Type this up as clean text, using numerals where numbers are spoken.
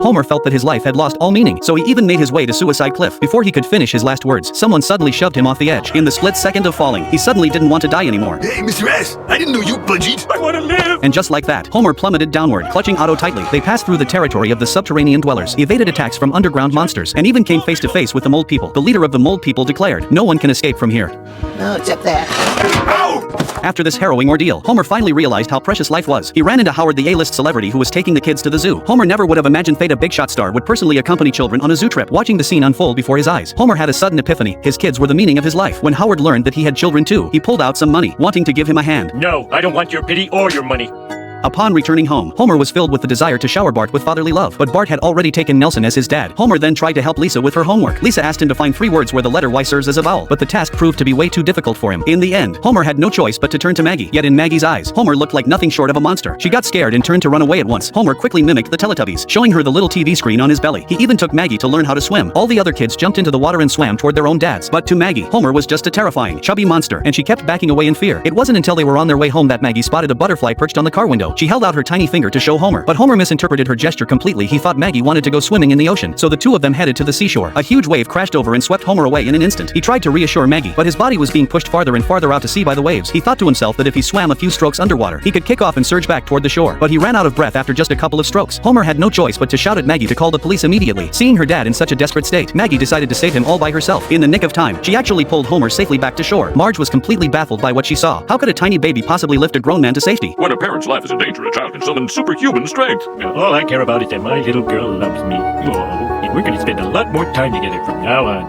Homer felt that his life had lost all meaning, so he even made his way to Suicide Cliff. Before he could finish his last words, someone suddenly shoved him off the edge. In the split second of falling, he suddenly didn't want to die anymore. Hey, Mr. S, I didn't know you budgied. I want to live. And just like that, Homer plummeted downward, clutching Otto tightly. They passed through the territory of the subterranean dwellers, evaded attacks from underground monsters, and even came face to face with the Mold People. The leader of the Mold People declared, "No one can escape from here." No, except that. Ow! After this harrowing ordeal, Homer finally realized how precious life was. He ran into Howard, the A-list celebrity who was taking the kids to the zoo. Homer never would have imagined Fate, a big shot star, would personally accompany children on a zoo trip. Watching the scene unfold before his eyes, Homer had a sudden epiphany. His kids were the meaning of his life. When Howard learned that he had children too, he pulled out some money, wanting to give him a hand. No, I don't want your pity or your money. Upon returning home, Homer was filled with the desire to shower Bart with fatherly love, but Bart had already taken Nelson as his dad. Homer then tried to help Lisa with her homework. Lisa asked him to find 3 words where the letter Y serves as a vowel, but the task proved to be way too difficult for him. In the end, Homer had no choice but to turn to Maggie. Yet in Maggie's eyes, Homer looked like nothing short of a monster. She got scared and turned to run away at once. Homer quickly mimicked the Teletubbies, showing her the little TV screen on his belly. He even took Maggie to learn how to swim. All the other kids jumped into the water and swam toward their own dads. But to Maggie, Homer was just a terrifying, chubby monster, and she kept backing away in fear. It wasn't until they were on their way home that Maggie spotted a butterfly perched on the car window. She held out her tiny finger to show Homer, but Homer misinterpreted her gesture completely. He thought Maggie wanted to go swimming in the ocean, so the two of them headed to the seashore. A huge wave crashed over and swept Homer away in an instant. He tried to reassure Maggie, but his body was being pushed farther and farther out to sea by the waves. He thought to himself that if he swam a few strokes underwater, he could kick off and surge back toward the shore, but he ran out of breath after just a couple of strokes. Homer had no choice but to shout at Maggie to call the police immediately. Seeing her dad in such a desperate state, Maggie decided to save him all by herself. In the nick of time, she actually pulled Homer safely back to shore. Marge was completely baffled by what she saw. How could a tiny baby possibly lift a grown man to safety? When a parent's life is in danger, a child can summon superhuman strength. All I care about is that my little girl loves me. Oh, and we're gonna spend a lot more time together from now on.